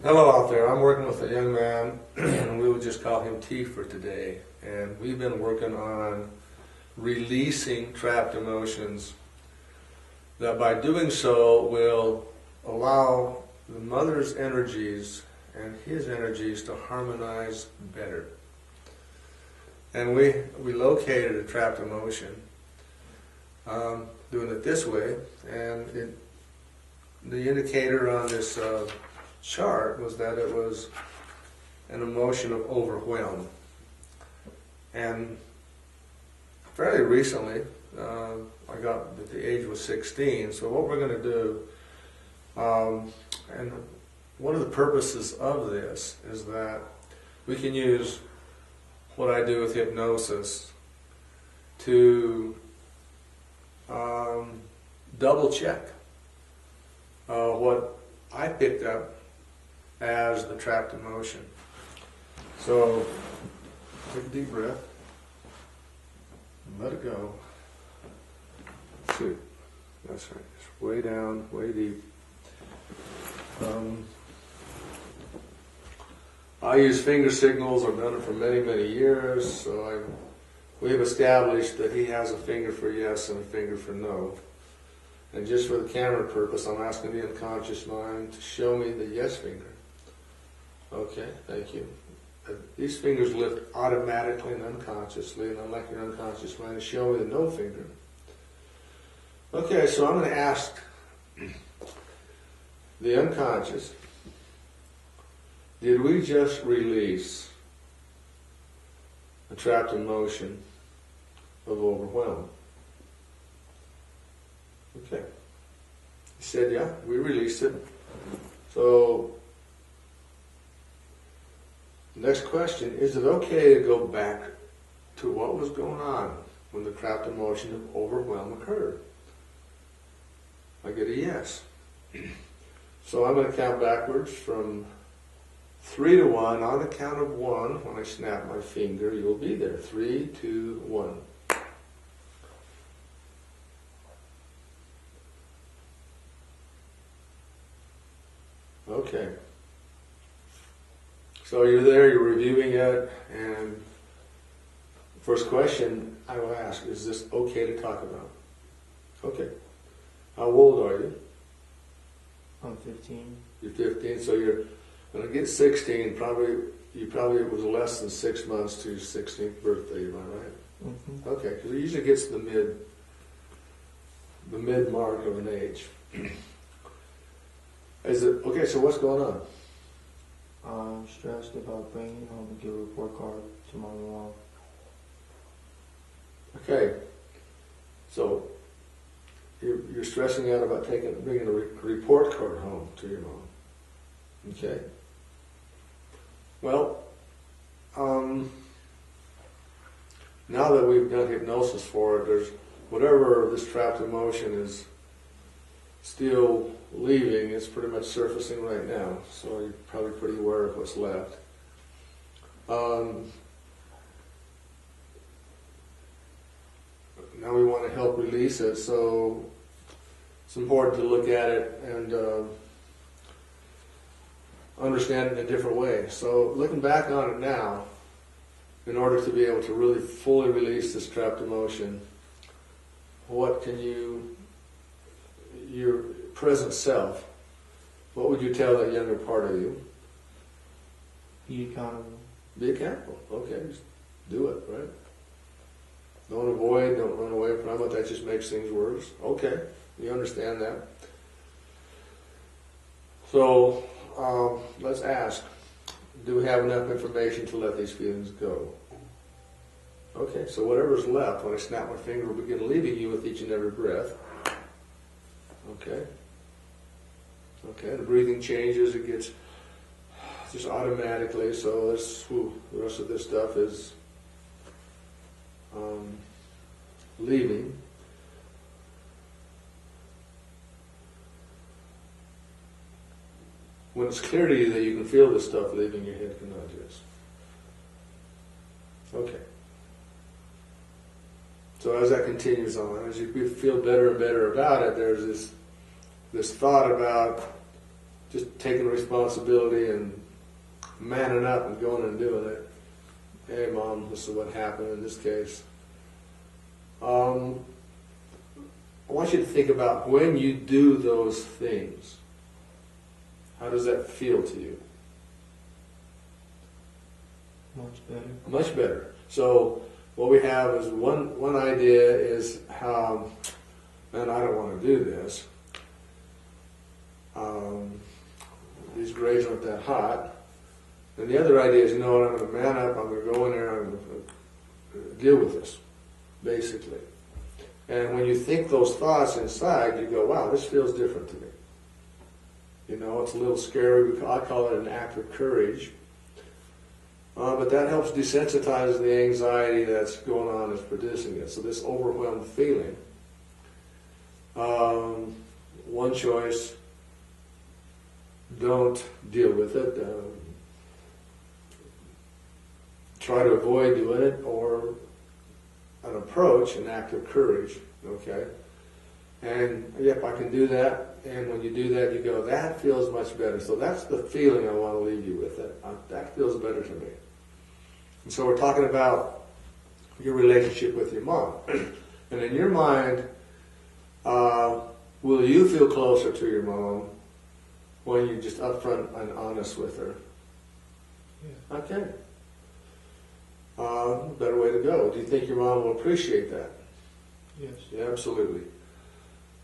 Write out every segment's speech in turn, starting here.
Hello out there. I'm working with a young man, and we would just call him T for today. And we've been working on releasing trapped emotions that by doing so will allow the mother's energies and his energies to harmonize better. And we located a trapped emotion doing it this way, and the indicator on this chart was that it was an emotion of overwhelm. And fairly recently, I got at the age was 16, so what we're going to do, and one of the purposes of this is that we can use what I do with hypnosis to double check what I picked up as the trapped emotion. So take a deep breath and let it go. Shoot, that's right. Just way down, way deep. I use finger signals. I've done it for many, many years. So we've established that he has a finger for yes and a finger for no. And just for the camera purpose, I'm asking the unconscious mind to show me the yes finger. Okay, thank you. These fingers lift automatically and unconsciously, and I'd like your unconscious mind to show me the no finger. Okay, so I'm going to ask the unconscious, did we just release a trapped emotion of overwhelm? Okay. He said, yeah, we released it. So, next question, is it okay to go back to what was going on when the trapped emotion of overwhelm occurred? I get a yes. So I'm going to count backwards from 3 to 1. On the count of 1, when I snap my finger, you'll be there. 3, 2, 1. Okay. So you're there, you're reviewing it, and first question I will ask, is this okay to talk about? Okay. How old are you? I'm 15. You're 15, so you're going to get 16, you probably was less than 6 months to your 16th birthday, am I right? Mm-hmm. Okay, because it usually gets to the mid mark of an age. Is it okay? So what's going on? I'm stressed about bringing home a good report card to my mom. Okay, so you're stressing out about bringing a report card home to your mom. Okay. Well, now that we've done hypnosis for it, there's whatever this trapped emotion is still leaving, it's pretty much surfacing right now. So you're probably pretty aware of what's left. Now we want to help release it, so it's important to look at it and understand it in a different way. So looking back on it now, in order to be able to really fully release this trapped emotion, what can your present self, what would you tell that younger part of you? Be accountable. Be accountable. Okay, just do it, right? Don't avoid, don't run away from it. That just makes things worse. Okay, you understand that. So let's ask, do we have enough information to let these feelings go? Okay, so whatever's left, when I snap my finger, will begin leaving you with each and every breath. Okay. Okay, the breathing changes, it gets just automatically, so the rest of this stuff is leaving. When it's clear to you that you can feel this stuff leaving your head, can I just? Okay. So as that continues on, as you feel better and better about it, there's this thought about just taking responsibility and manning up and going and doing it. Hey, Mom, this is what happened in this case. I want you to think about when you do those things, how does that feel to you? Much better. Much better. So what we have is one idea is how, man, I don't want to do this. These grades aren't that hot. And the other idea is, you know what, I'm going to man up, I'm going to go in there, I'm going to deal with this, basically. And when you think those thoughts inside, you go, wow, this feels different to me. You know, it's a little scary. I call it an act of courage. But that helps desensitize the anxiety that's going on, that's producing it. So this overwhelmed feeling. One choice, don't deal with it. Try to avoid doing it, or an approach, an act of courage, okay? And yep, I can do that. And when you do that, you go, that feels much better. So that's the feeling I want to leave you with. That feels better to me. And so we're talking about your relationship with your mom. And in your mind, will you feel closer to your mom when you're just upfront and honest with her? Yeah. Okay. Better way to go. Do you think your mom will appreciate that? Yes. Yeah, absolutely.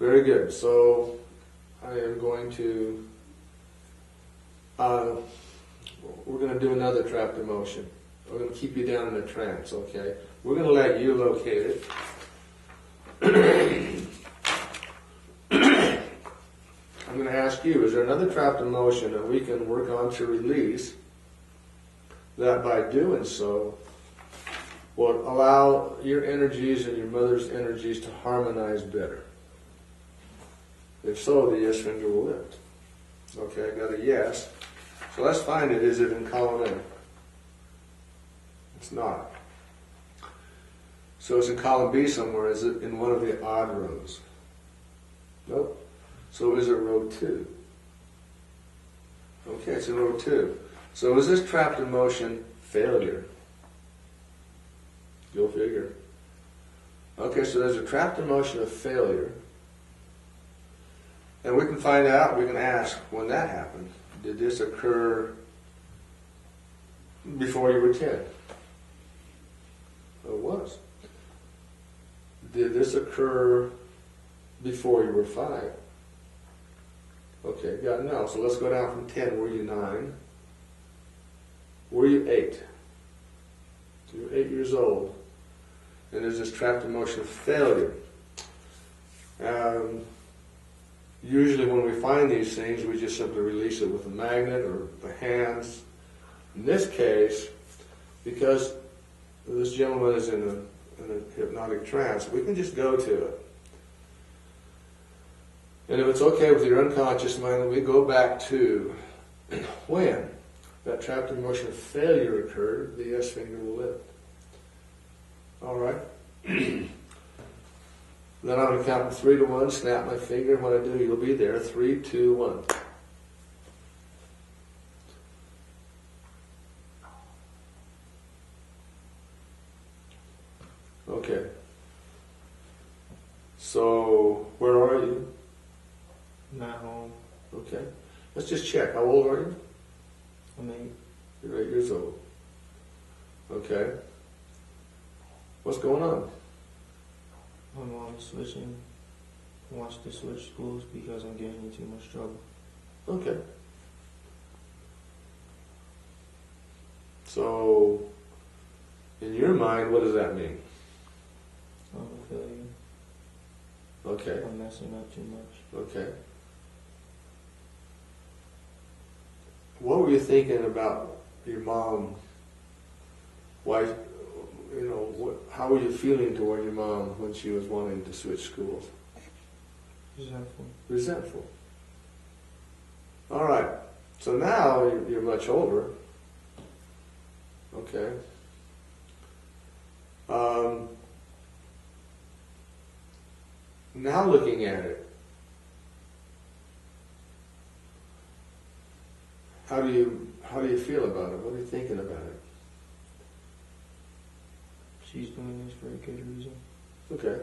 Very good. So I am going to, we're going to do another trapped emotion. We're going to keep you down in a trance, okay? We're going to let you locate it. I'm going to ask you, is there another trapped emotion that we can work on to release that by doing so will allow your energies and your mother's energies to harmonize better? If so, the yes finger will lift. Okay, I got a yes. So let's find it. Is it in column A? It's not. So it's in column B somewhere. Is it in one of the odd rows? Nope. So is it row 2? Okay, it's in row 2. So is this trapped emotion failure? Go figure. Okay, so there's a trapped emotion of failure. And we can find out, we can ask when that happened. Did this occur before you were 10? It was. Did this occur before you were 5? Okay, got no. So let's go down from 10. Were you 9? Were you 8? So you're 8 years old. And there's this trapped emotion of failure. Usually when we find these things, we just simply release it with a magnet or the hands. In this case, because this gentleman is in a hypnotic trance, we can just go to it. And if it's okay with your unconscious mind, we go back to when that trapped emotion of failure occurred, the yes finger will lift. All right? Then I'm going to count from 3 to 1, snap my finger. When I do, you'll be there. 3, 2, 1. Okay. So, where are you? Not home. Okay. Let's just check. How old are you? I'm 8. You're 8 years old. Okay. What's going on? My mom's wants to switch schools because I'm getting in too much trouble. Okay. So, in your mind, what does that mean? I'm a failure. Okay. I'm messing up too much. Okay. What were you thinking about your mom? Why, how were you feeling toward your mom when she was wanting to switch schools? Resentful. Resentful. All right. So now you're much older. Okay. Now looking at it, how do you feel about it? What are you thinking about it? She's doing this for a good reason. Okay.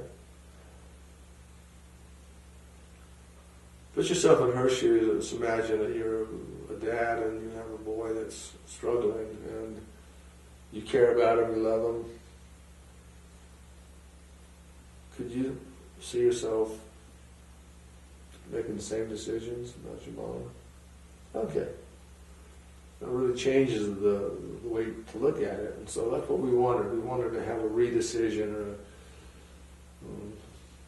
Put yourself in her shoes. Let's imagine that you're a dad and you have a boy that's struggling, and you care about him, you love him. Could you see yourself making the same decisions about your mom? Okay. That really changes the way to look at it. And so that's what we wanted. We wanted to have a redecision, or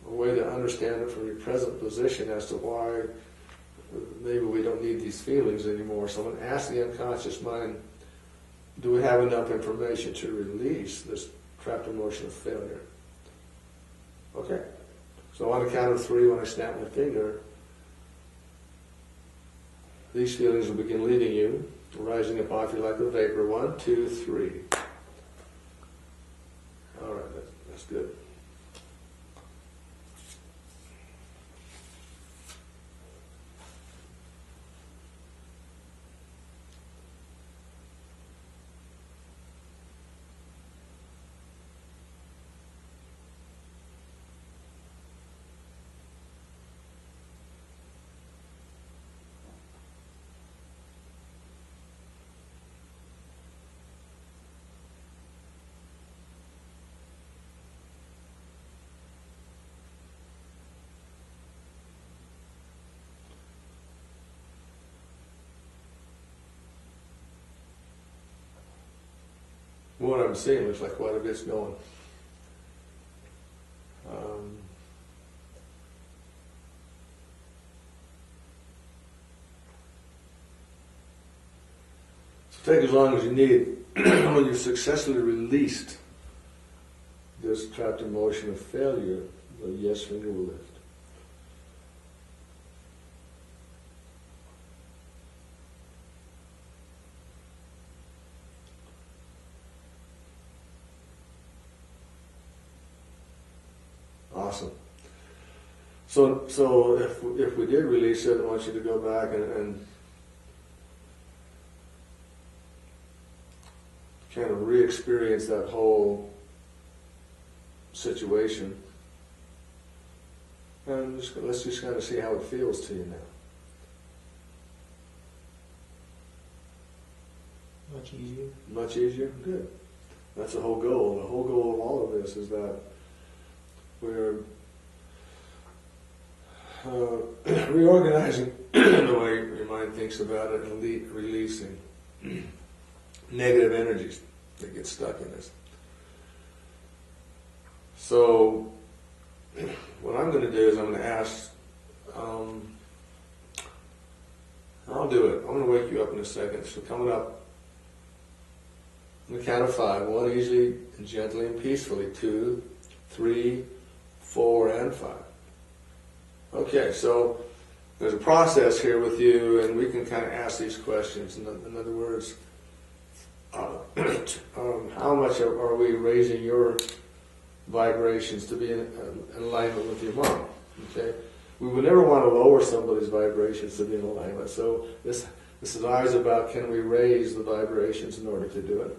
a way to understand it from your present position as to why maybe we don't need these feelings anymore. So I'm going to ask the unconscious mind, do we have enough information to release this trapped emotion of failure? Okay. So on the count of 3, when I snap my finger, these feelings will begin leaving you, rising up off you like a vapor. 1, 2, 3. All right, that's good. What I'm seeing looks like quite a bit's going. So take as long as you need. When you've successfully released this trapped emotion of failure, the yes finger will lift. Awesome. So if we did release it, I want you to go back and kind of re-experience that whole situation, and let's just kind of see how it feels to you now. Much easier. Much easier? Good. That's the whole goal. The whole goal of all of this is that we're reorganizing the way your mind thinks about it and releasing negative energies that get stuck in this. So what I'm going to do is I'm going to ask, I'll do it. I'm going to wake you up in a second. So coming up, on the count of 5, 1 easily and gently and peacefully, 2, 3, 4, and 5. Okay, so there's a process here with you, and we can kind of ask these questions. In other words, how much are we raising your vibrations to be in alignment with your mom? Okay, we would never want to lower somebody's vibrations to be in alignment. So this is always about, can we raise the vibrations in order to do it?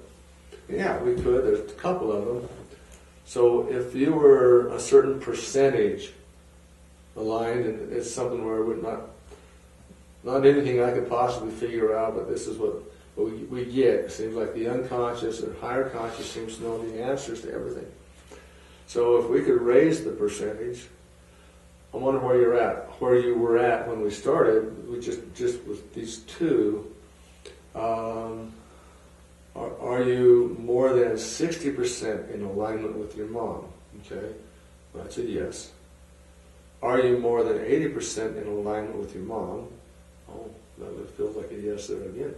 Yeah, we could. There's a couple of them. So if you were a certain percentage aligned, and it's something where we're not anything I could possibly figure out, but this is what we get. It seems like the unconscious or higher conscious seems to know the answers to everything. So if we could raise the percentage, I wonder where you're at, where you were at when we started. We just with these 2. Are you more than 60% in alignment with your mom? Okay, that's a yes. Are you more than 80% in alignment with your mom? Oh, that feels like a yes there again.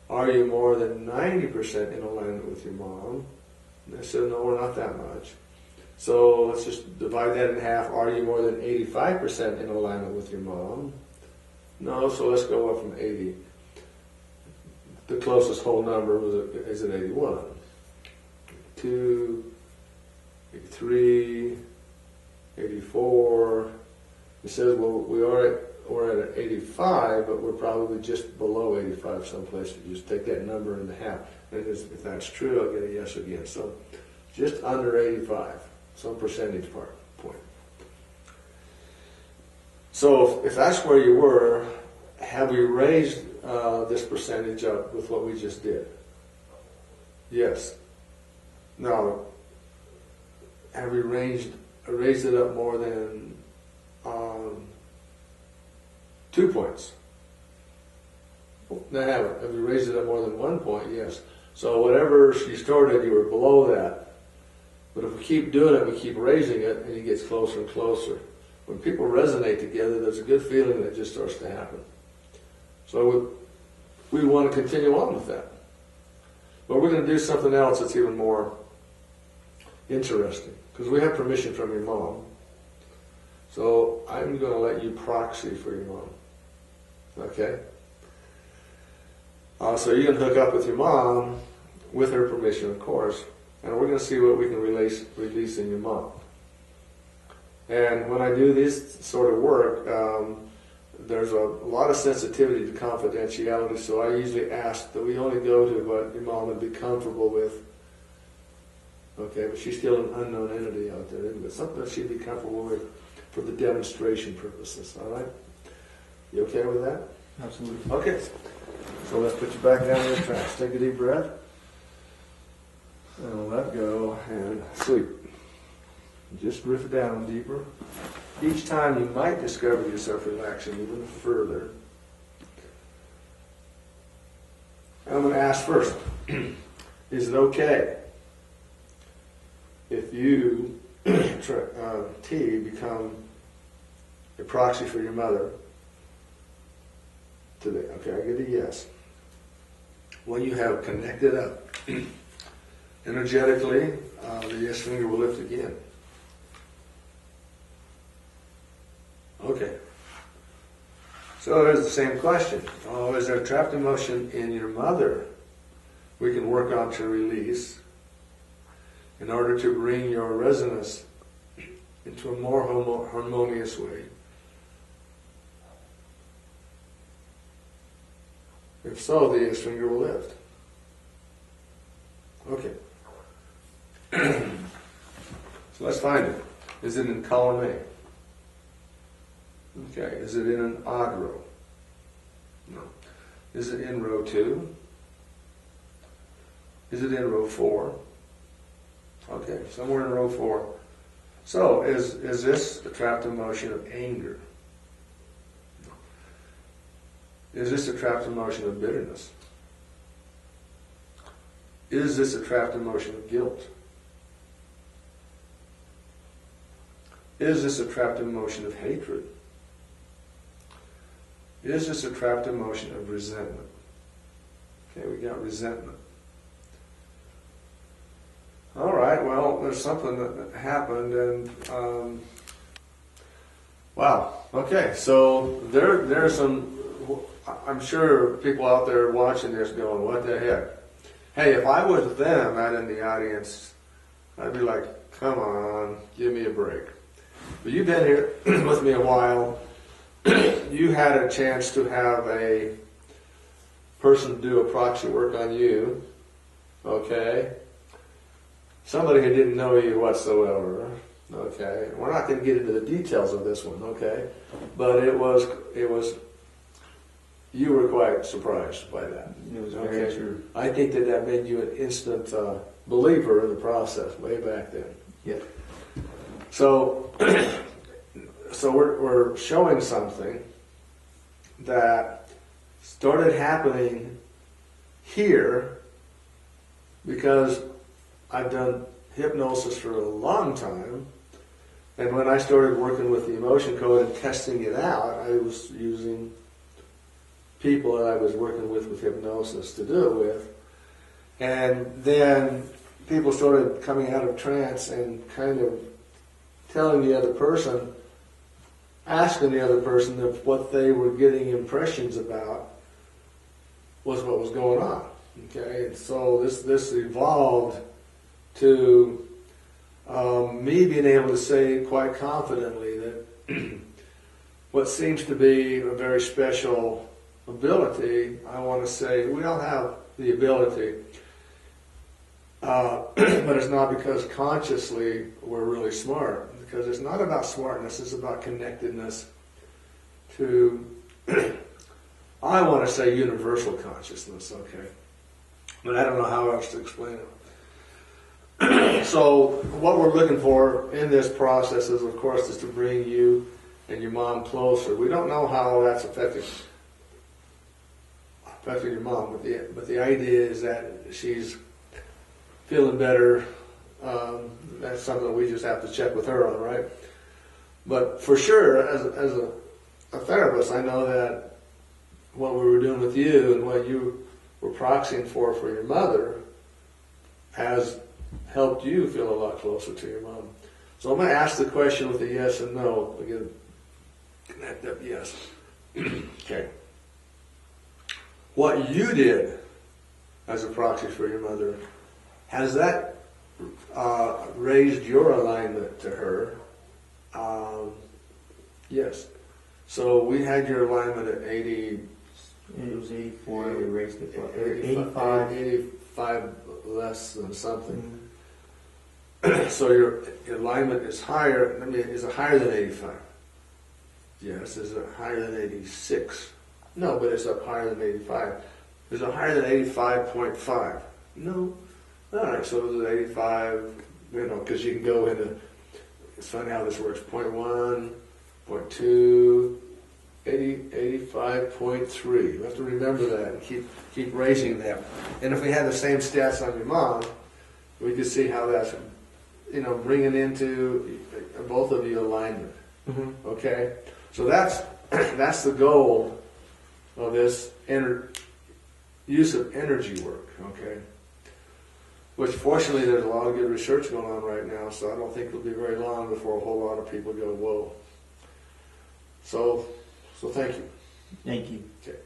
Are you more than 90% in alignment with your mom? And I said, no, we're not that much. So let's just divide that in half. Are you more than 85% in alignment with your mom? No, so let's go up from 80. The closest whole number is at 81. 2, 83, 84. It says, well, we are at we're at 85, but we're probably just below 85 someplace. You just take that number in the half. And if that's true, I'll get a yes again. So just under 85, some percentage point. So if that's where you were, have we raised this percentage up with what we just did? Yes. Now, have we raised it up more than 2 points? No, haven't. Have we raised it up more than 1 point? Yes. So whatever she started, you were below that. But if we keep doing it, we keep raising it, and it gets closer and closer. When people resonate together, there's a good feeling that just starts to happen. So we want to continue on with that. But we're going to do something else that's even more interesting, because we have permission from your mom. So I'm going to let you proxy for your mom. Okay? So you can hook up with your mom with her permission, of course, and we're going to see what we can release in your mom. And when I do this sort of work, there's a lot of sensitivity to confidentiality, so I usually ask that we only go to what your mom would be comfortable with. Okay, but she's still an unknown entity out there, isn't it? Something that she'd be comfortable with for the demonstration purposes, all right? You okay with that? Absolutely. Okay, so let's put you back down in the trance. Take a deep breath, and let go, and sleep. Just drift down deeper. Each time you might discover yourself relaxing even further. I'm going to ask first, is it okay if you, T, become a proxy for your mother today? Okay, I get a yes. When you have connected up energetically, the yes finger will lift again. Okay. So there's the same question. Is there trapped emotion in your mother we can work on to release in order to bring your resonance into a more harmonious way? If so, the yes finger will lift. Okay. So let's find it. Is it in column A? Okay, is it in an odd row? No. Is it in row 2? Is it in row 4? Okay, somewhere in row 4. So, is this a trapped emotion of anger? No. Is this a trapped emotion of bitterness? Is this a trapped emotion of guilt? Is this a trapped emotion of hatred? Is this a trapped emotion of resentment? Okay, we got resentment. All right, well, there's something that happened, and wow. Okay, so there's some. I'm sure people out there watching this going, "What the heck?" Hey, if I was them out in the audience, I'd be like, "Come on, give me a break." But you've been here with me a while. You had a chance to have a person do a proxy work on you, okay? Somebody who didn't know you whatsoever, okay? We're not going to get into the details of this one, okay? But it was, you were quite surprised by that. It was very true. I think that made you an instant believer in the process way back then. Yeah. So we're showing something that started happening here because I've done hypnosis for a long time, and when I started working with the emotion code and testing it out, I was using people that I was working with hypnosis to do it with, and then people started coming out of trance and kind of telling the other person, asking the other person if what they were getting impressions about was what was going on. Okay, and so this evolved to me being able to say quite confidently that what seems to be a very special ability, I want to say we all have the ability, but it's not because consciously we're really smart, because it's not about smartness, it's about connectedness to, I want to say universal consciousness, okay? But I don't know how else to explain it. So what we're looking for in this process is, of course, is to bring you and your mom closer. We don't know how that's affecting your mom, but the idea is that she's feeling better. That's something we just have to check with her on, right? But for sure, as a therapist, I know that what we were doing with you and what you were proxying for your mother has helped you feel a lot closer to your mom. So I'm going to ask the question with a yes and no. Again, connect up yes. Okay. What you did as a proxy for your mother, has that raised your alignment to her? Yes. So we had your alignment at 80. It was 84, we raised it to 85. 85 less than something. So your alignment is higher. I mean, is it higher than 85? Yes. Is it higher than 86? No, but it's up higher than 85. Is it higher than 85.5? No. All right, so it was 85, because you can go into, it's funny how this works, 0.1, 0.2, 85.3. You have to remember that and keep raising that. And if we had the same stats on your mom, we could see how that's, bringing into both of you alignment. Mm-hmm. Okay? So that's the goal of this use of energy work, okay? Which fortunately there's a lot of good research going on right now, so I don't think it'll be very long before a whole lot of people go, whoa. So thank you. Thank you. Okay.